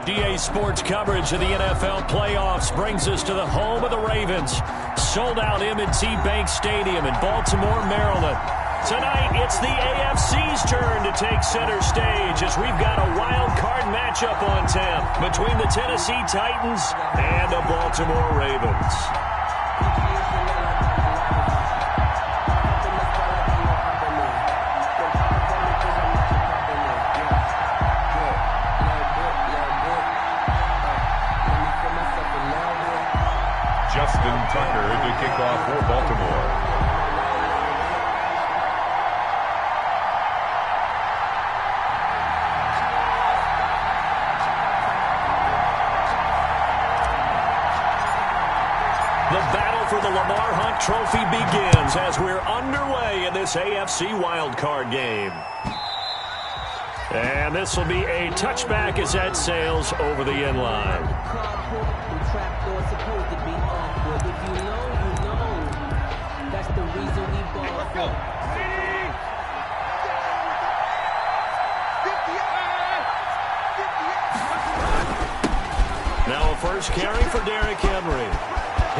DA Sports coverage of the NFL playoffs brings us to the home of the Ravens. Sold out M&T Bank Stadium in Baltimore, Maryland. Tonight, it's the AFC's turn to take center stage as we've got a wild card matchup on tap between the Tennessee Titans and the Baltimore Ravens. Tucker to kick off for Baltimore. The battle for the Lamar Hunt Trophy begins as we're underway in this AFC wildcard game. And this will be a touchback as that sails over the end line. Now a first carry for Derrick Henry.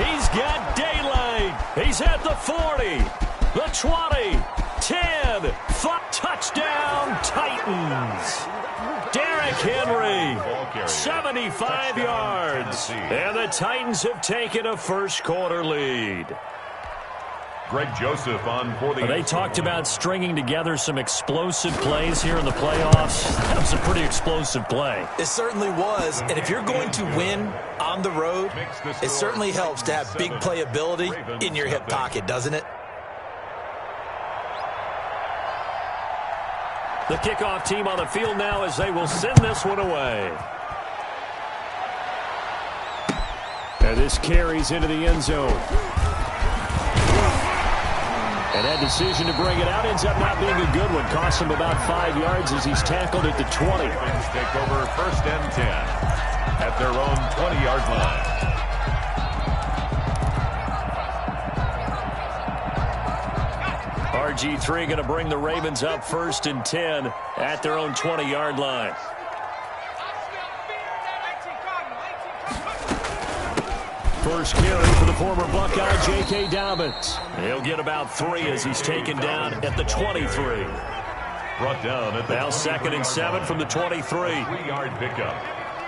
He's got daylight. He's at the 40, the 20, 10, 5, touchdown Titans. Derrick Henry, 75 yards. And the Titans have taken a first quarter lead. Greg Joseph on for the... They talked about stringing together some explosive plays here in the playoffs. That was a pretty explosive play. It certainly was. And if you're going to win on the road, it certainly helps to have big playability in your hip pocket, doesn't it? The kickoff team on the field now as they will send this one away. And this carries into the end zone. And that decision to bring it out ends up not being a good one. Costs him about 5 yards as he's tackled at the 20. Ravens take over first and 10 at their own 20-yard line. RG3 going to bring the Ravens up first and 10 at their own 20-yard line. First carry for the former Buckeye, J.K. Dobbins. He'll get about 3 as he's taken down at the 23. Brought down at the now 2nd and 7 from the 23. 3-yard pickup.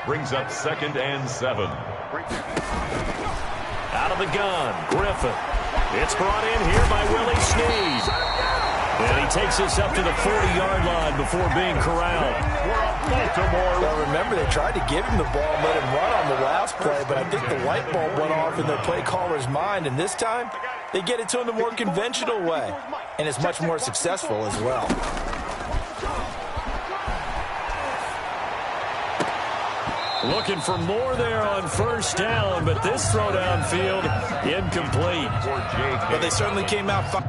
Brings up 2nd and 7. Out of the gun, Griffin. It's brought in here by Willie Snead. And he takes this up to the 40-yard line before being corralled. Well, remember, they tried to give him the ball and let him run on the last play, but I think the light bulb went off in their play caller's mind, and this time they get it to him the more conventional way, and it's much more successful as well. Looking for more there on first down, but this throw downfield incomplete. But they certainly came out fine.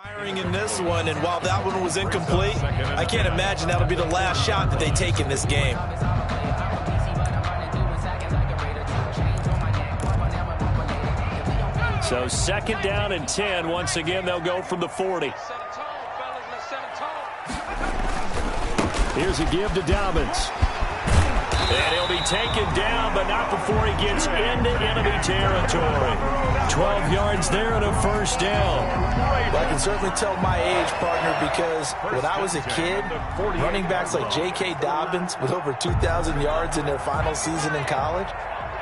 Firing in this one, and while that one was incomplete, I can't imagine that'll be the last shot that they take in this game. So 2nd down and 10. Once again, they'll go from the 40. Here's a give to Dobbins. And he'll be taken down, but not before he gets into enemy territory. 12 yards there and a first down. Well, I can certainly tell my age, partner, because when I was a kid, running backs like J.K. Dobbins with over 2,000 yards in their final season in college,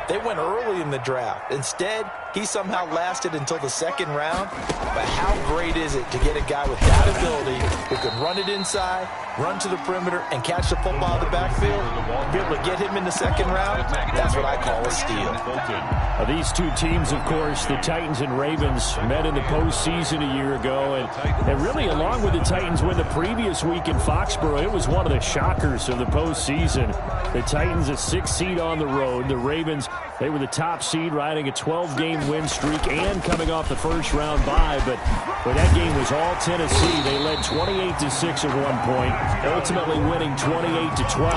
they went early in the draft. Instead, he somehow lasted until the second round. But how great is it to get a guy with that ability who can run it inside, run to the perimeter, and catch the football out of the backfield? Be able to get him in the second round, that's what I call a steal. These two teams, of course, the Titans and Ravens, met in the postseason a year ago. And really, along with the Titans win the previous week in Foxborough, it was one of the shockers of the postseason. The Titans, a 6th seed on the road. The Ravens, they were the top seed, riding a 12-game win streak and coming off the first-round bye. But when that game was all Tennessee, they led 28-6 at one point, ultimately winning 28-12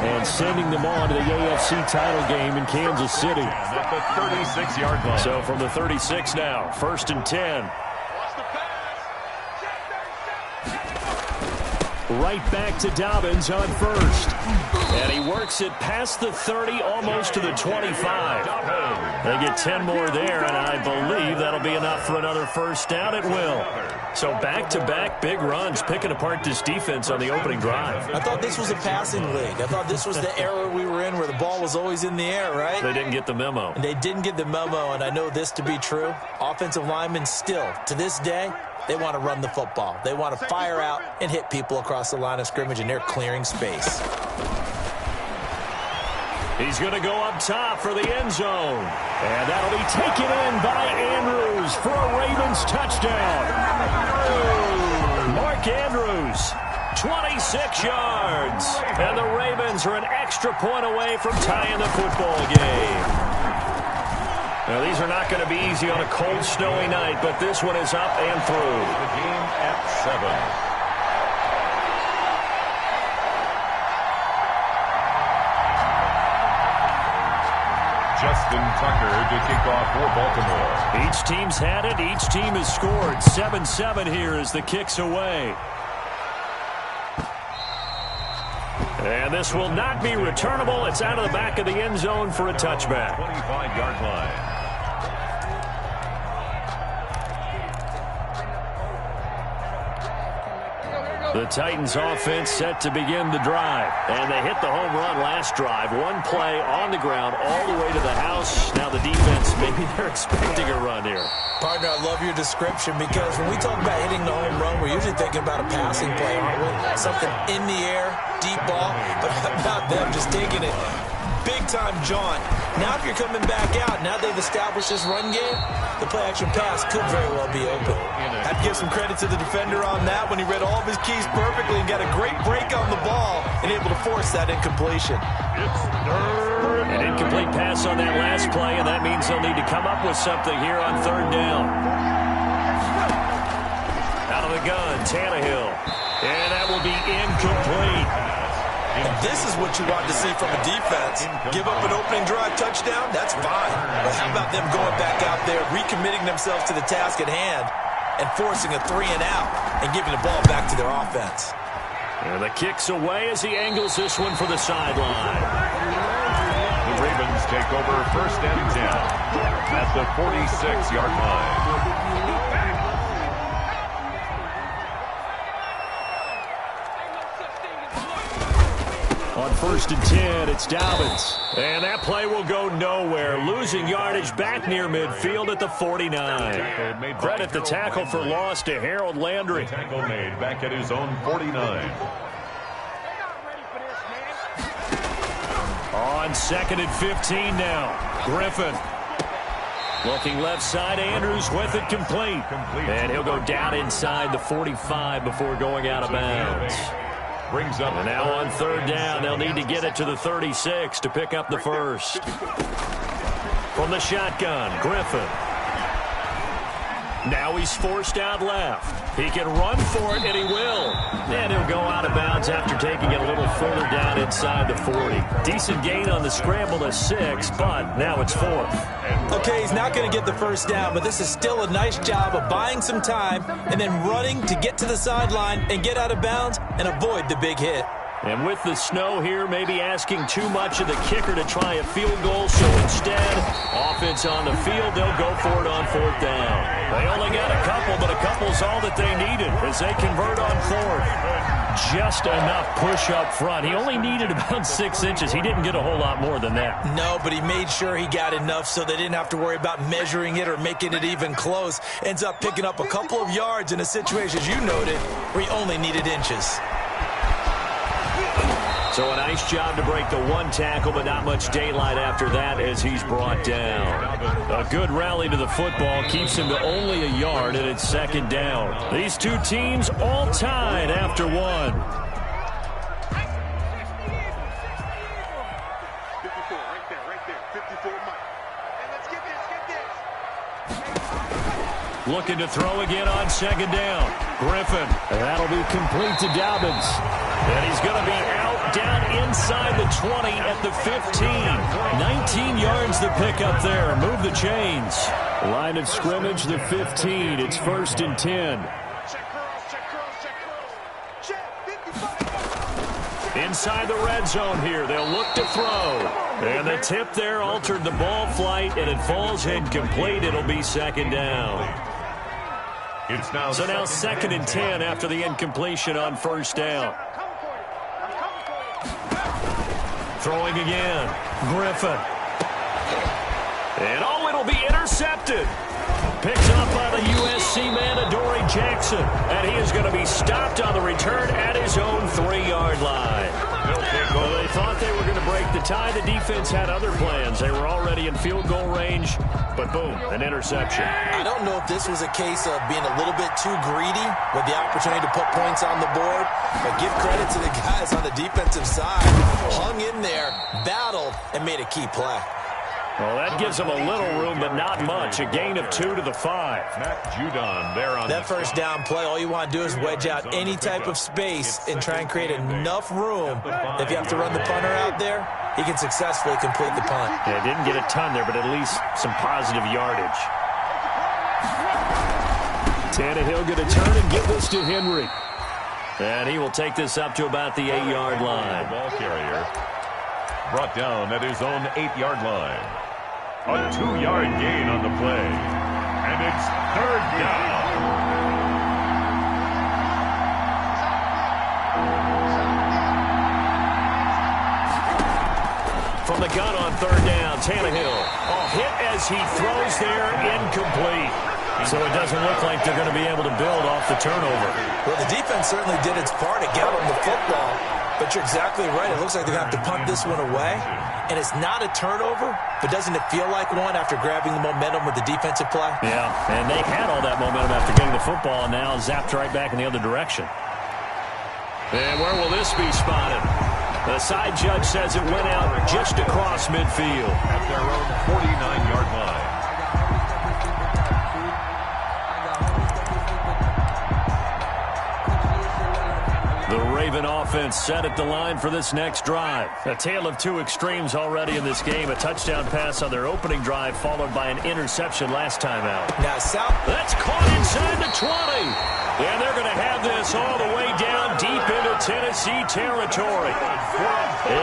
and sending them on to the AFC title game in Kansas City. At the 36-yard line. So from the 36 now, 1st and 10. Right back to Dobbins on first. And he works it past the 30, almost to the 25. They get 10 more there, and I believe that'll be enough for another first down. It will. So back-to-back big runs, picking apart this defense on the opening drive. I thought this was a passing league. I thought this was the era we were in where the ball was always in the air, right? They didn't get the memo. And they didn't get the memo, and I know this to be true. Offensive linemen still, to this day, they want to run the football. They want to fire out and hit people across the line of scrimmage, and they're clearing space. He's going to go up top for the end zone. And that'll be taken in by Andrews for a Ravens touchdown. Mark Andrews, 26 yards. And the Ravens are an extra point away from tying the football game. Now, these are not going to be easy on a cold, snowy night, but this one is up and through. The game at 7. Justin Tucker to kick off for Baltimore. Each team's had it. Each team has scored. 7-7 here as the kick's away. And this will not be returnable. It's out of the back of the end zone for a touchback. 25-yard line. The Titans offense set to begin the drive. And they hit the home run last drive. One play on the ground all the way to the house. Now the defense, maybe they're expecting a run here. Partner, I love your description because when we talk about hitting the home run, we're usually thinking about a passing play, aren't we? Something in the air, deep ball. But how about them just taking it big-time jaunt? Now if you're coming back out, now they've established this run game, the play-action pass could very well be open. I'd give some credit to the defender on that when he read all of his keys perfectly and got a great break on the ball and able to force that incompletion. An incomplete pass on that last play, and that means they'll need to come up with something here on 3rd down. Out of the gun, Tannehill. And that will be incomplete. And this is what you want to see from a defense. Give up an opening drive touchdown, that's fine. But how about them going back out there, recommitting themselves to the task at hand, and forcing a 3-and-out and giving the ball back to their offense. And the kick's away as he angles this one for the sideline. The Ravens take over 1st and 10 at the 46-yard line. On 1st and 10, it's Dobbins. And that play will go nowhere. Losing yardage back near midfield at the 49. Credit the tackle for loss to Harold Landry. Tackle made back at his own 49. On 2nd and 15 now. Griffin. Looking left side, Andrews with it complete. And he'll go down inside the 45 before going out of bounds. Brings up. And now on 3rd down, they'll need to get it to the 36 to pick up the first. From the shotgun, Griffin. Now he's forced out left. He can run for it, and he will. And he'll go out of bounds after taking it a little further down inside the 40. Decent gain on the scramble to 6, but now it's 4th. Okay, he's not going to get the first down, but this is still a nice job of buying some time and then running to get to the sideline and get out of bounds and avoid the big hit. And with the snow here, maybe asking too much of the kicker to try a field goal. So instead, offense on the field, they'll go for it on 4th down. They only got a couple, but a couple's all that they needed as they convert on 4th. just enough push up front. He only needed about 6 inches. He didn't get a whole lot more than that. No, but he made sure he got enough so they didn't have to worry about measuring it or making it even close. Ends up picking up a couple of yards in a situation, as you noted, where he only needed inches. So a nice job to break the one tackle, but not much daylight after that as he's brought down. A good rally to the football keeps him to only a yard, and it's second down. These two teams all tied after one. 54, right there. 54, Mike. And let's get this. Looking to throw again on second down. Griffin. And that'll be complete to Dobbins. And he's going to be out down inside the 20 at the 15. 19 yards to pick up there. Move the chains. Line of scrimmage, the 15. It's 1st and 10. Inside the red zone here. They'll look to throw. And the tip there altered the ball flight, and it falls incomplete. It'll be second down. So now 2nd and 10 after the incompletion on 1st down. Throwing again. Griffin. And it'll be intercepted. Picked up by the USC man, Adoree Jackson. And he is going to be stopped on the return at his own 3-yard line. Well, they thought they were going to break the tie. The defense had other plans. They were already in field goal range, but boom, an interception. I don't know if this was a case of being a little bit too greedy with the opportunity to put points on the board, but give credit to the guys on the defensive side. Hung in there, battled, and made a key play. Well, that gives them a little room, but not much. A gain of 2 to the 5. Matt Judon there on that first down play, all you want to do is wedge out any type of space and try and create enough room. If you have to run the punter out there, he can successfully complete the punt. Yeah, didn't get a ton there, but at least some positive yardage. Tannehill going to turn and give this to Henry. And he will take this up to about the 8-yard line. Ball carrier brought down at his own 8-yard line. A 2-yard gain on the play. And it's 3rd down. From the gun on 3rd down, Tannehill. A hit as he throws there, incomplete. So it doesn't look like they're going to be able to build off the turnover. Well, the defense certainly did its part to get them the football. But you're exactly right. It looks like they're going to have to punt this one away. And it's not a turnover, but doesn't it feel like one after grabbing the momentum with the defensive play? Yeah, and they had all that momentum after getting the football, and now zapped right back in the other direction. And where will this be spotted? The side judge says it went out just across midfield. At their own 49-yard line. The Raven offense set at the line for this next drive. A tale of two extremes already in this game. A touchdown pass on their opening drive, followed by an interception last time out. Now, that's caught inside the 20. And they're going to have this all the way down deep into Tennessee territory.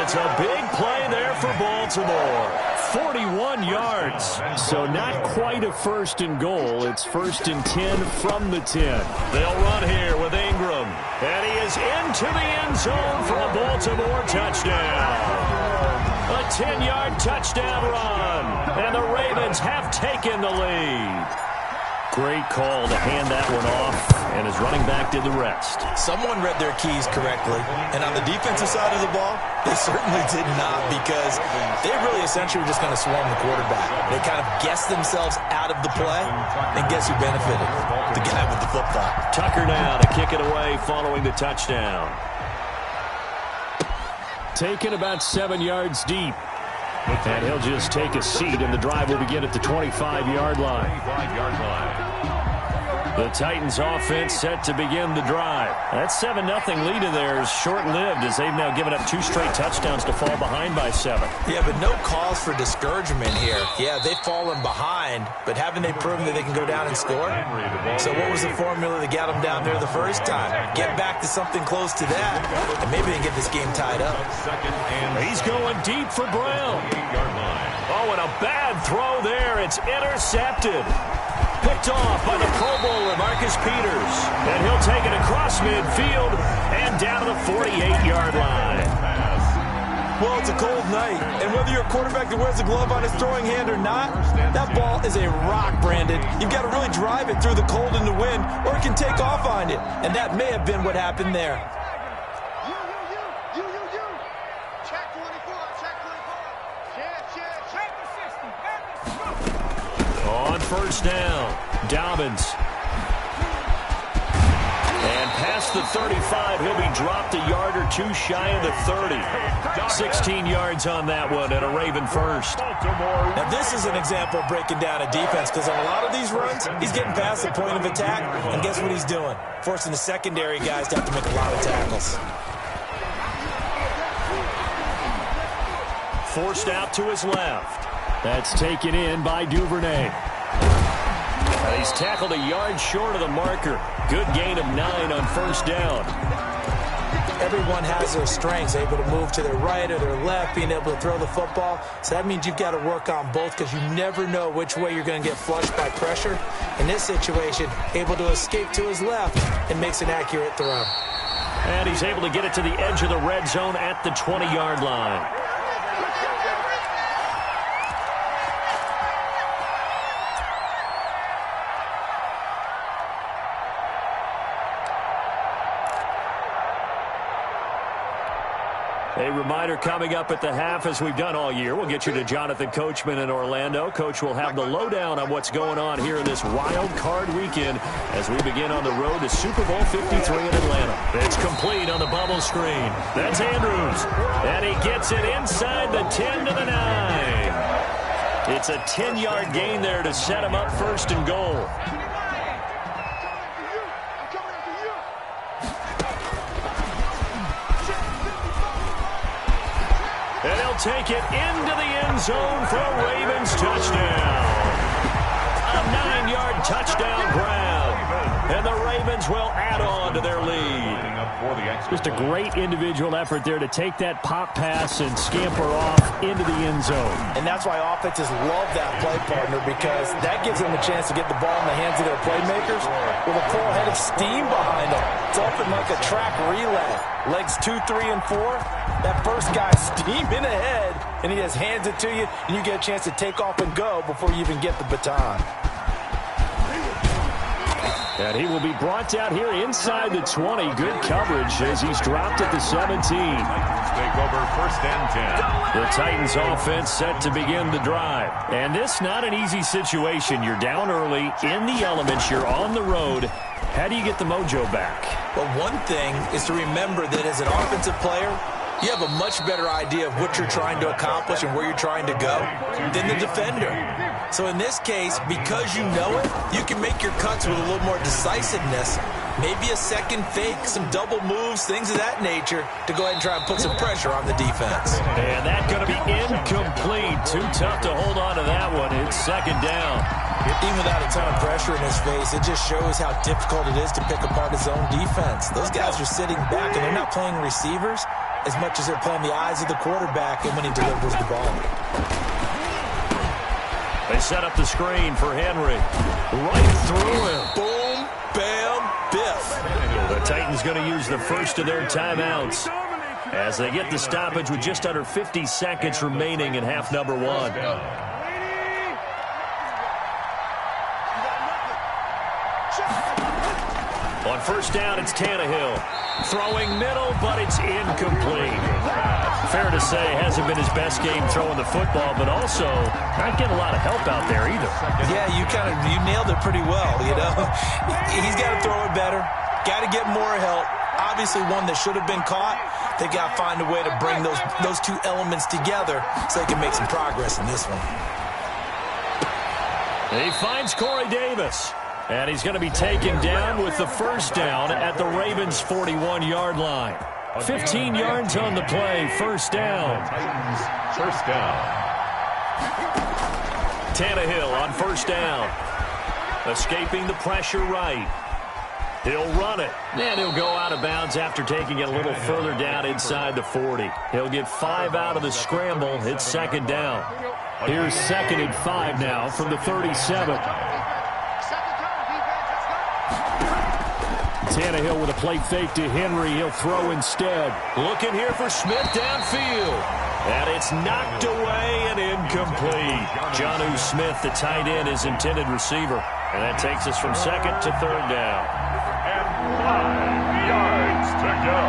It's a big play there for Baltimore. 41 yards. So not quite a 1st and goal. It's 1st and 10 from the 10. They'll run here with Ingram. And he is into the end zone for a Baltimore touchdown. A 10-yard touchdown run. And the Ravens have taken the lead. Great call to hand that one off, and his running back did the rest. Someone read their keys correctly, and on the defensive side of the ball, they certainly did not, because they really essentially were just going to swarm the quarterback. They kind of guessed themselves out of the play, and guess who benefited? The guy with the football. Tucker now to kick it away following the touchdown. Taken about 7 yards deep. And he'll just take a seat, and the drive will begin at the 25-yard line. The Titans offense set to begin the drive. That 7-0 lead of theirs short-lived, as they've now given up 2 straight touchdowns to fall behind by 7. Yeah, but no cause for discouragement here. Yeah, they've fallen behind, but haven't they proven that they can go down and score? So what was the formula that got them down there the first time? Get back to something close to that, and maybe they can get this game tied up. He's going deep for Brown. Oh, and a bad throw there. It's intercepted. Picked off by the Pro Bowler, Marcus Peters. And he'll take it across midfield and down to the 48-yard line. Well, it's a cold night, and whether you're a quarterback that wears a glove on his throwing hand or not, that ball is a rock, Brandon. You've got to really drive it through the cold and the wind, or it can take off on you. And that may have been what happened there. Check 24, check 24. On first down, Dobbins. And past the 35, he'll be dropped a yard or two shy of the 30. 16 yards on that one and a Raven first. Now, this is an example of breaking down a defense, because on a lot of these runs, he's getting past the point of attack, and guess what he's doing? Forcing the secondary guys to have to make a lot of tackles. Forced out to his left. That's taken in by Duvernay. He's tackled a yard short of the marker. Good gain of 9 on first down. Everyone has their strengths, able to move to their right or their left, being able to throw the football. So that means you've got to work on both, because you never know which way you're going to get flushed by pressure. In this situation, able to escape to his left and makes an accurate throw. And he's able to get it to the edge of the red zone at the 20-yard line. A reminder coming up at the half, as we've done all year. We'll get you to Jonathan Coachman in Orlando. Coach will have the lowdown on what's going on here in this wild card weekend as we begin on the road to Super Bowl 53 in Atlanta. It's complete on the bubble screen. That's Andrews. And he gets it inside the 10 to the 9. It's a 10-yard gain there to set him up first and goal. And he'll take it into the end zone for a Ravens touchdown. A 9-yard touchdown grab. And the Ravens will add on to their lead. Just a great individual effort there to take that pop pass and scamper off into the end zone. And that's why offenses love that play, partner, because that gives them a chance to get the ball in the hands of their playmakers with a full head of steam behind them. It's often like a track relay. Legs 2, 3, and 4. That first guy's steaming ahead, and he just hands it to you, and you get a chance to take off and go before you even get the baton. And he will be brought down here inside the 20. Good coverage as he's dropped at the 17. Take over first and 10. The Titans offense set to begin the drive. And this not an easy situation. You're down early, in the elements, you're on the road. How do you get the mojo back? Well, one thing is to remember that as an offensive player, you have a much better idea of what you're trying to accomplish and where you're trying to go than the defender. So in this case, because you know it, you can make your cuts with a little more decisiveness. Maybe a second fake, some double moves, things of that nature to go ahead and try and put some pressure on the defense. And that's going to be incomplete. Too tough to hold on to that one. It's second down. Even without a ton of pressure in his face, it just shows how difficult it is to pick apart his own defense. Those guys are sitting back, and they're not playing receivers as much as they're playing the eyes of the quarterback and when he delivers the ball. They set up the screen for Henry. Right through him. Boom, bam, biff. The Titans going to use the first of their timeouts as they get the stoppage with just under 50 seconds remaining in half number 1. On first down, it's Tannehill. Throwing middle, but it's incomplete. Fair to say, hasn't been his best game throwing the football, but also not getting a lot of help out there either. Yeah, you nailed it pretty well, you know. He's got to throw it better. Got to get more help. Obviously one that should have been caught. They got to find a way to bring those two elements together so they can make some progress in this one. He finds Corey Davis. And he's going to be taken down with the first down at the Ravens' 41-yard line. 15 yards on the play, first down. First down. Tannehill on first down. Escaping the pressure right. He'll run it. And he'll go out of bounds after taking it a little further down inside the 40. He'll get 5 out of the scramble. It's second down. Here's second and 5 now from the 37. Tannehill with a play fake to Henry. He'll throw instead. Looking here for Smith downfield. And it's knocked away and incomplete. Jonnu Smith, the tight end, is intended receiver. And that takes us from second to third down. And 5 yards to go.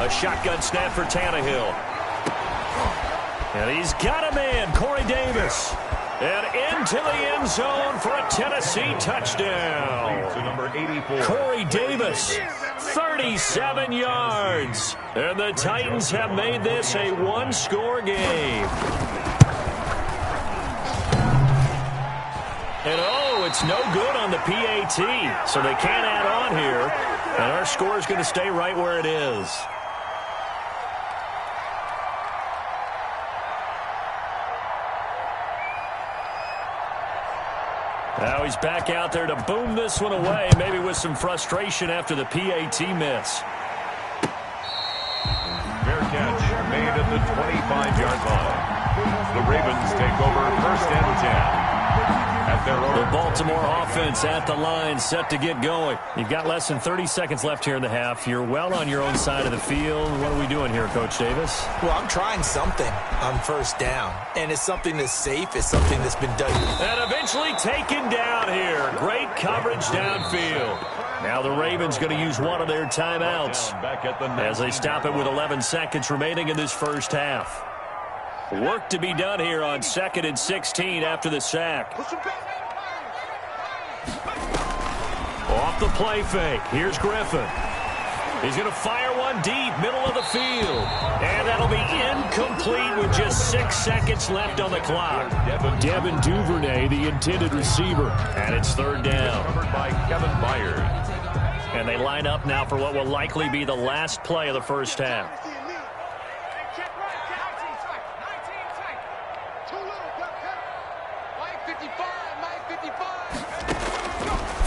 A shotgun snap for Tannehill. And he's got a man, Corey Davis. And into the end zone for a Tennessee touchdown. To number 84. Corey Davis, 37 yards. And the Titans have made this a one-score game. And oh, it's no good on the PAT. So they can't add on here. And our score is going to stay right where it is. Now he's back out there to boom this one away, maybe with some frustration after the PAT miss. Fair catch made at the 25-yard line. The Ravens take over first and 10. At their own. The Baltimore offense at the line, set to get going. You've got less than 30 seconds left here in the half. You're well on your own side of the field. What are we doing here, Coach Davis? Well, I'm trying something on first down, and it's something that's safe. It's something that's been done. And eventually taken down here. Great coverage downfield. Now the Ravens going to use one of their timeouts as they stop it with 11 seconds remaining in this first half. Work to be done here on 2nd and 16 after the sack. Off the play fake. Here's Griffin. He's going to fire one deep, middle of the field. And that'll be incomplete with just 6 seconds left on the clock. Devin Duvernay, the intended receiver. And it's third down. Covered by Kevin Byard. And they line up now for what will likely be the last play of the first half.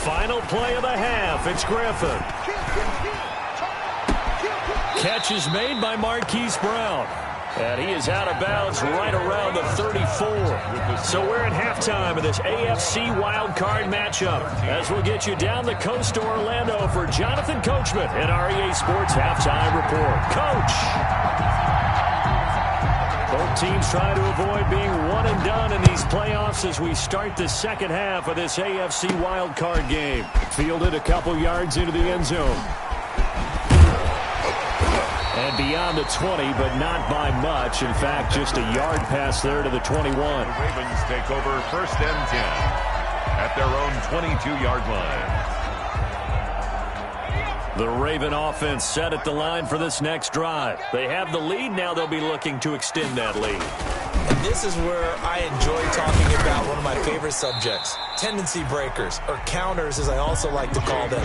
Final play of the half. It's Griffin. Catch is made by Marquise Brown. And he is out of bounds right around the 34. So we're at halftime of this AFC wildcard matchup as we'll get you down the coast to Orlando for Jonathan Coachman in REA Sports Halftime Report. Coach! Both teams try to avoid being one and done in these playoffs as we start the second half of this AFC wildcard game. Fielded a couple yards into the end zone. And beyond the 20, but not by much. In fact, just a yard pass there to the 21. The Ravens take over first and 10 at their own 22-yard line. The Raven offense set at the line for this next drive. They have the lead. Now they'll be looking to extend that lead. And this is where I enjoy talking about one of my favorite subjects, tendency breakers, or counters as I also like to call them.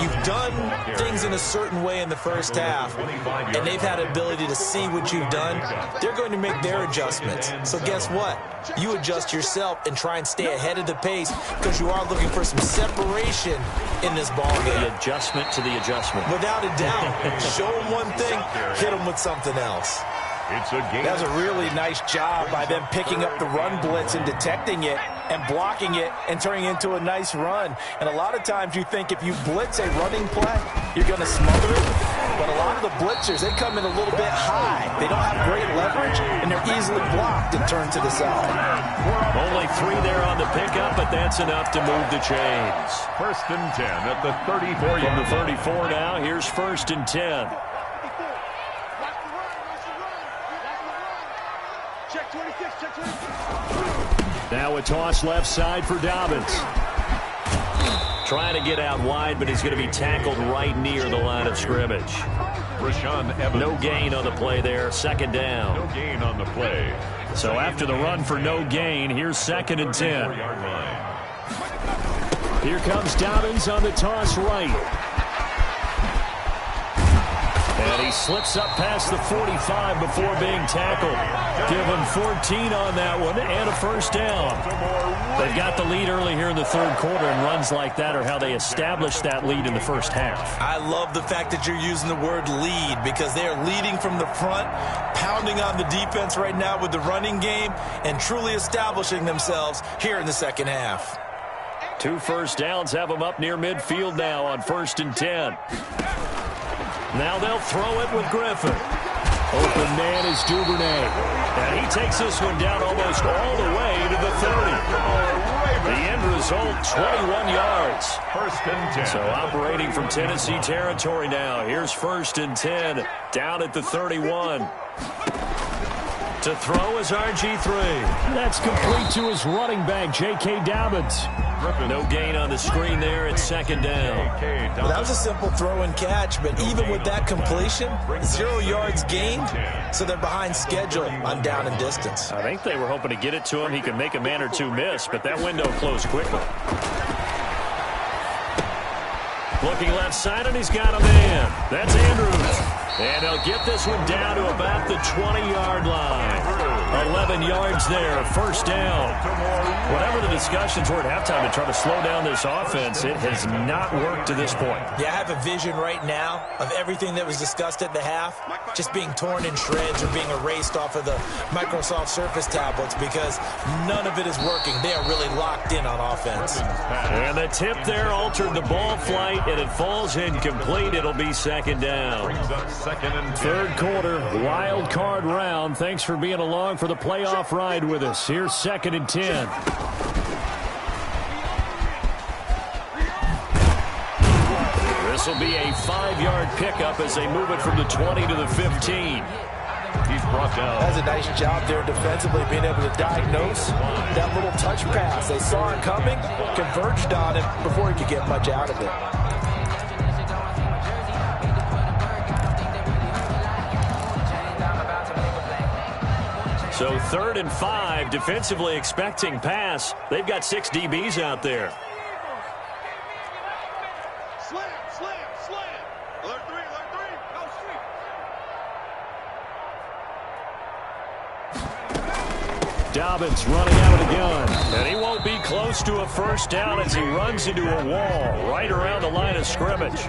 You've done things in a certain way in the first half, and they've had the ability to see what you've done. They're going to make their adjustments. So guess what? You adjust yourself and try and stay ahead of the pace because you are looking for some separation in this ball game. The adjustment to the adjustment. Without a doubt. Show them one thing, hit them with something else. It's a game. That was a really nice job by them picking up the run blitz and detecting it and blocking it and turning it into a nice run. And a lot of times you think if you blitz a running play, you're going to smother it. But a lot of the blitzers, they come in a little bit high. They don't have great leverage, and they're easily blocked and turned to the side. Only 3 there on the pickup, but that's enough to move the chains. First and 10 at the 34. From the 34 now, here's first and 10. Check 26, check 26. Now a toss left side for Dobbins. Trying to get out wide, but he's going to be tackled right near the line of scrimmage. Rashaan Evans. No gain on the play there. Second down. No gain on the play. So after the run for no gain, here's second and 10. 4-yard line. Here comes Dobbins on the toss right. And he slips up past the 45 before being tackled. Give him 14 on that one and a first down. They've got the lead early here in the third quarter, and runs like that are how they establish that lead in the first half. I love the fact that you're using the word lead because they're leading from the front, pounding on the defense right now with the running game, and truly establishing themselves here in the second half. 2 first downs have them up near midfield now on 1st and 10. Now they'll throw it with Griffin. Open man is Duvernay. And he takes this one down almost all the way to the 30. The end result, 21 yards. 1st and 10. So operating from Tennessee territory now. Here's 1st and 10 down at the 31. To throw is RG3. That's complete to his running back, J.K. Dobbins. No gain on the screen there. It's 2nd down. Well, that was a simple throw and catch, but even with that completion, 0 yards gained, so they're behind schedule on down and distance. I think they were hoping to get it to him. He could make a man or two miss, but that window closed quickly. Looking left side, and he's got a man. That's Andrews. And they'll get this one down to about the 20-yard line. 11 yards there, 1st down. Whatever the discussions were at halftime to try to slow down this offense, it has not worked to this point. Yeah, I have a vision right now of everything that was discussed at the half just being torn in shreds or being erased off of the Microsoft Surface tablets because none of it is working. They are really locked in on offense. And the tip there altered the ball flight, and it falls incomplete. It'll be 2nd down. 2nd and 10. 3rd quarter, wild card round. Thanks for being along for the playoff ride with us. Here's 2nd and 10. This will be a 5-yard pickup as they move it from the 20 to the 15. He's brought down. That's a nice job there defensively, being able to diagnose that little touch pass. They saw it coming, converged on it before he could get much out of it. So 3rd and 5, defensively expecting pass. They've got 6 DBs out there. Slam, slam, slam. Alert 3, go street. Dobbins running out of the gun. And he won't be close to a 1st down as he runs into a wall right around the line of scrimmage.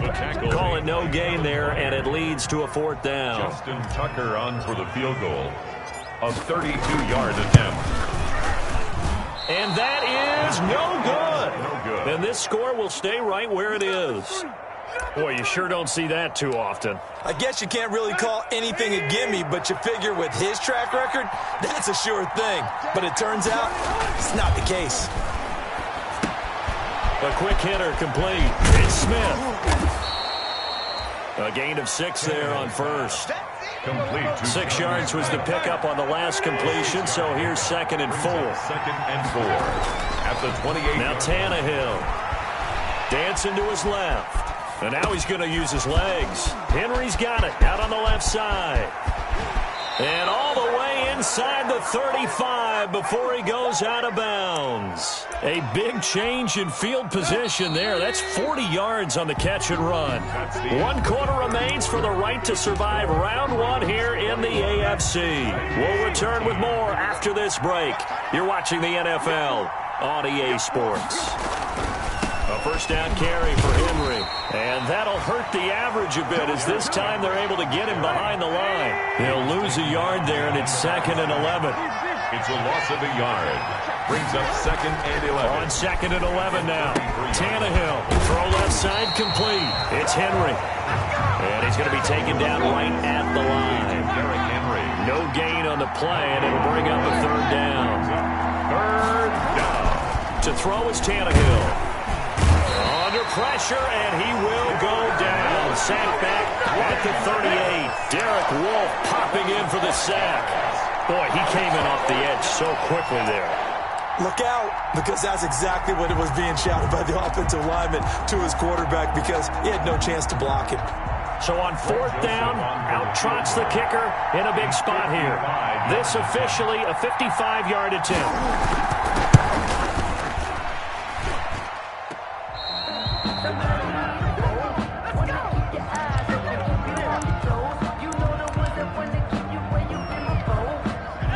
Call it no gain there, and it leads to a 4th down. Justin Tucker on for the field goal. A 32-yard attempt. And that is no good. No good. And this score will stay right where it is. Boy, you sure don't see that too often. I guess you can't really call anything a gimme, but you figure with his track record, that's a sure thing. But it turns out it's not the case. A quick hitter complete. It's Smith. A gain of 6 there on 1st. Complete. 6 yards was the pickup on the last completion, so here's 2nd and 4. 2nd and 4. At the 28. Now Tannehill. Dancing to his left. And now he's going to use his legs. Henry's got it out on the left side. And all the way inside the 35 before he goes out of bounds. A big change in field position there. That's 40 yards on the catch and run. 1 quarter remains for the right to survive round 1 here in the AFC. We'll return with more after this break. You're watching the NFL on EA Sports. A 1st down carry for Henry. And that'll hurt the average a bit as this time they're able to get him behind the line. They'll lose a yard there, and it's 2nd and 11. It's a loss of a yard. Brings up 2nd and 11. On 2nd and 11 now. Tannehill. Throw left side complete. It's Henry. And he's going to be taken down right at the line. Derrick Henry. No gain on the play, and it'll bring up a 3rd down. 3rd down. To throw is Tannehill. Under pressure, and he will go down. Sacked back at the 38. Derek Wolfe popping in for the sack. Boy, he came in off the edge so quickly there. Look out, because that's exactly what it was being shouted by the offensive lineman to his quarterback because he had no chance to block him. So on 4th down, out trots the kicker in a big spot here. This officially a 55-yard attempt.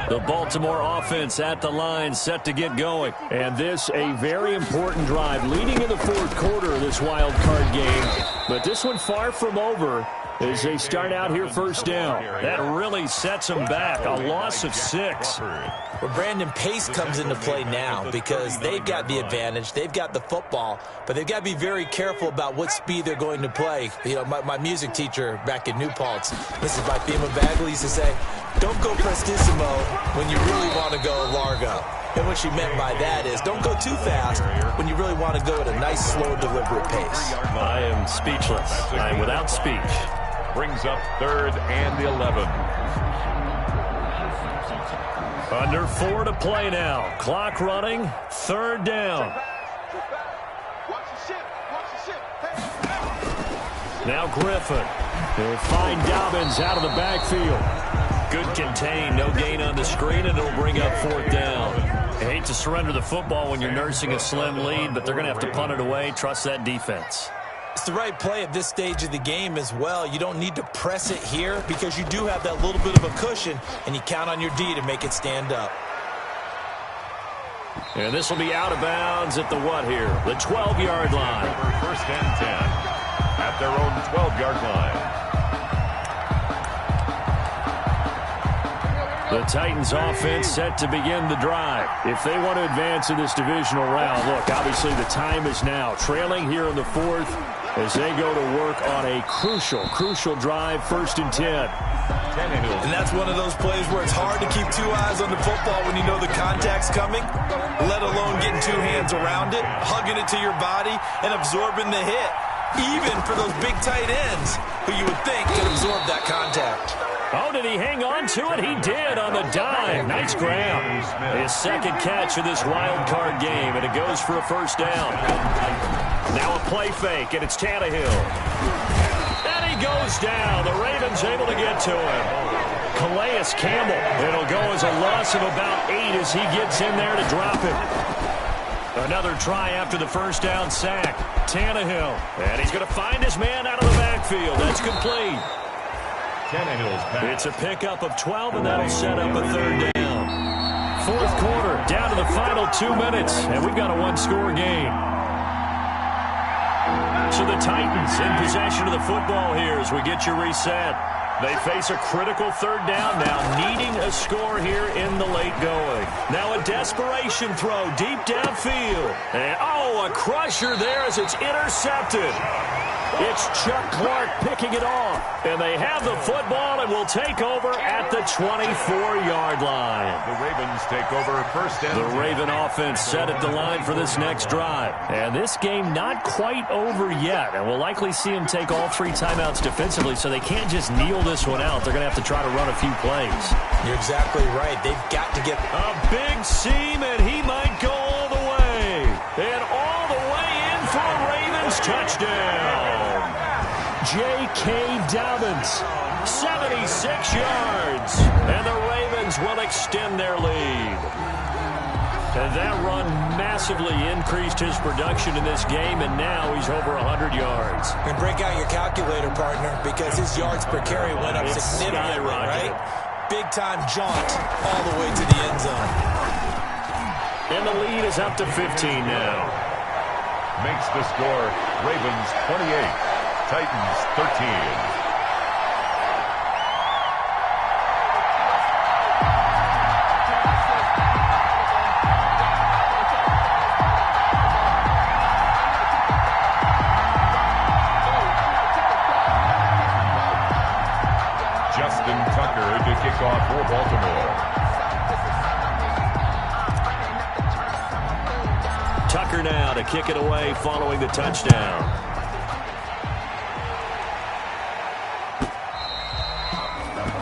The Baltimore offense at the line, set to get going. And this, a very important drive leading in the 4th quarter of this wild card game. But this one far from over as they start out here first down. That really sets them back. A loss of 6. Well, Brandon, pace comes into play now because they've got the advantage. They've got the football, but they've got to be very careful about what speed they're going to play. You know, my music teacher back in New Paltz, Mrs. Bifema Bagley, used to say, don't go prestissimo when you really want to go largo. And what she meant by that is don't go too fast when you really want to go at a nice, slow, deliberate pace. I am speechless. I am without speech. Brings up 3rd and 11. Under 4 to play now. Clock running. 3rd down. Now Griffin. He'll find Dobbins out of the backfield. Good contain. No gain on the screen, and it'll bring up 4th down. I hate to surrender the football when you're nursing a slim lead, but they're going to have to punt it away. Trust that defense. It's the right play at this stage of the game as well. You don't need to press it here because you do have that little bit of a cushion, and you count on your D to make it stand up. And this will be out of bounds at the what here? The 12-yard line. 1st and 10 at their own 12-yard line. The Titans offense set to begin the drive. If they want to advance in this divisional round, look, obviously the time is now. Trailing here in the 4th as they go to work on a crucial drive, 1st and 10. And that's one of those plays where it's hard to keep 2 eyes on the football when you know the contact's coming, let alone getting 2 hands around it, hugging it to your body, and absorbing the hit, even for those big tight ends who you would think could absorb that contact. Oh, did he hang on to it? He did on the dive. Nice grab. His 2nd catch of this wild card game, and it goes for a 1st down. Now a play fake, and it's Tannehill. And he goes down. The Ravens able to get to him. Calais Campbell. It'll go as a loss of about 8 as he gets in there to drop it. Another try after the 1st down sack. Tannehill. And he's going to find his man out of the backfield. That's complete. It's a pickup of 12, and that'll set up a 3rd down. 4th quarter, down to the final 2 minutes, and we've got a 1-score game. So the Titans in possession of the football here as we get you reset. They face a critical 3rd down now, needing a score here in the late going. Now a desperation throw deep downfield. And, a crusher there as it's intercepted. It's Chuck Clark picking it off. And they have the football and will take over at the 24-yard line. The Ravens take over 1st and 10. The Raven offense set at the line for this next drive. And this game not quite over yet. And we'll likely see them take all 3 timeouts defensively, so they can't just kneel this one out. They're going to have to try to run a few plays. You're exactly right. They've got to get a big seam, and he might go all the way. And all the way in for a Ravens touchdown. J.K. Dobbins, 76 yards, and the Ravens will extend their lead. And that run massively increased his production in this game, and now he's over 100 yards. And break out your calculator, partner, because his yards per carry went up significantly, right? Big-time jaunt all the way to the end zone. And the lead is up to 15 now. Makes the score Ravens 28. Titans 13. Justin Tucker to kick off for Baltimore. Tucker now to kick it away following the touchdown.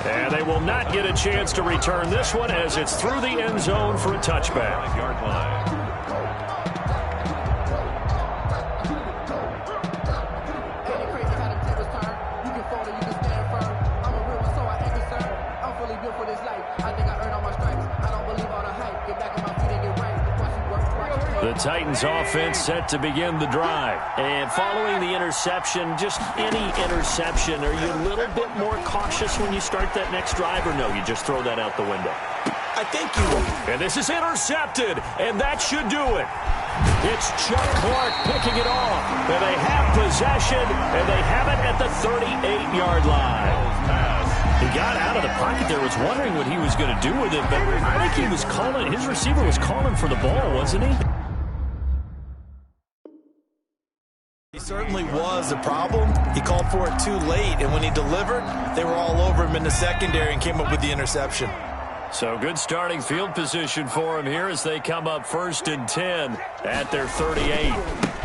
And they will not get a chance to return this one as it's through the end zone for a touchback. 5-yard line. The Titans offense set to begin the drive. And following the interception, just any interception, are you a little bit more cautious when you start that next drive, or no, you just throw that out the window? I think you will. And this is intercepted, and that should do it. It's Chuck Clark picking it off. And they have possession, and they have it at the 38-yard line. He got out of the pocket there, was wondering what he was going to do with it, but I think he was calling, his receiver was calling for the ball, wasn't he? He certainly was. The problem, he called for it too late, and when he delivered, they were all over him in the secondary and came up with the interception. So good starting field position for him here as they come up 1st and 10 at their 38.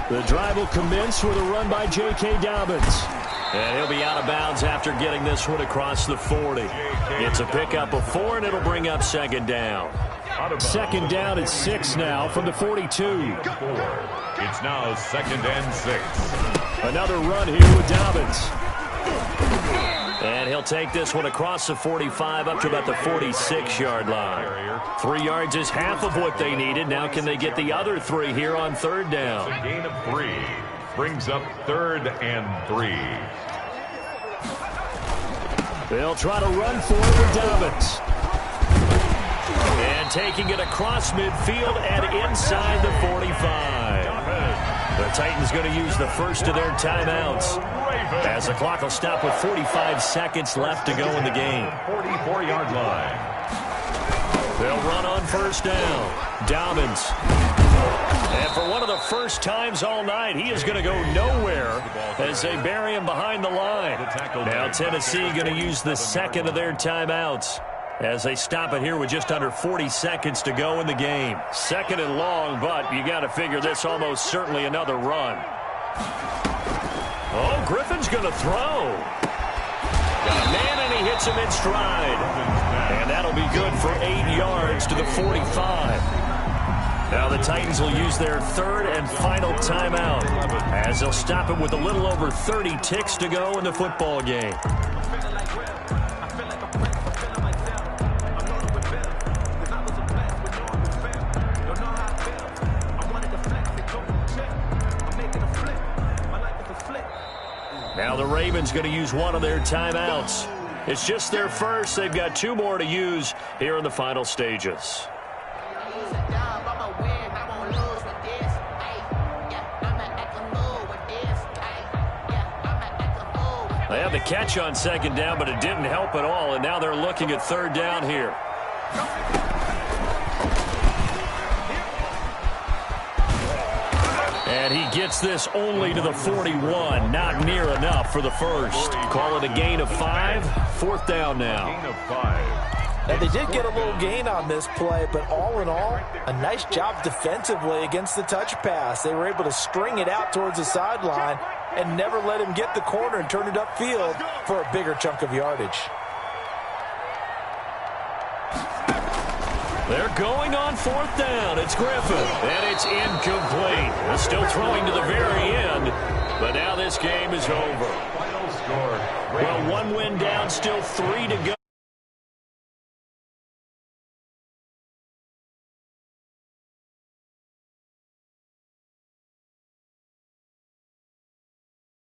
The drive will commence with a run by J.K. Dobbins. And he'll be out of bounds after getting this one across the 40. It's a pickup of 4, and it'll bring up 2nd down. 2nd down at 6 now from the 42. It's now 2nd and 6. Another run here with Dobbins. And he'll take this one across the 45 up to about the 46-yard line. 3 yards is half of what they needed. Now can they get the other 3 here on 3rd down? A gain of 3 brings up 3rd and 3. They'll try to run for it with Dobbins. And taking it across midfield and inside the 45. The Titans going to use the first of their timeouts, as the clock will stop with 45 seconds left to go in the game. 44-yard line. They'll run on 1st down. Dobbins. And for one of the first times all night, he is going to go nowhere as they bury him behind the line. Now Tennessee going to use the 2nd of their timeouts as they stop it here with just under 40 seconds to go in the game. 2nd and long, but you got to figure this almost certainly another run. Oh, Griffin's going to throw. Got a man, and he hits him in stride. And that'll be good for 8 yards to the 45. Now the Titans will use their 3rd and final timeout as they'll stop it with a little over 30 ticks to go in the football game. Now the Ravens going to use one of their timeouts. It's just their first. They've got 2 more to use here in the final stages. They had the catch on 2nd down, but it didn't help at all, and now they're looking at 3rd down here. And he gets this only to the 41. Not near enough for the first. Call it a gain of 5. 4th down now. Gain of 5. Now, they did get a little gain on this play, but all in all, a nice job defensively against the touch pass. They were able to string it out towards the sideline and never let him get the corner and turn it upfield for a bigger chunk of yardage. They're going on 4th down. It's Griffin, and it's incomplete. They're still throwing to the very end, but now this game is over. Final score. Well, 1 win down, still 3 to go.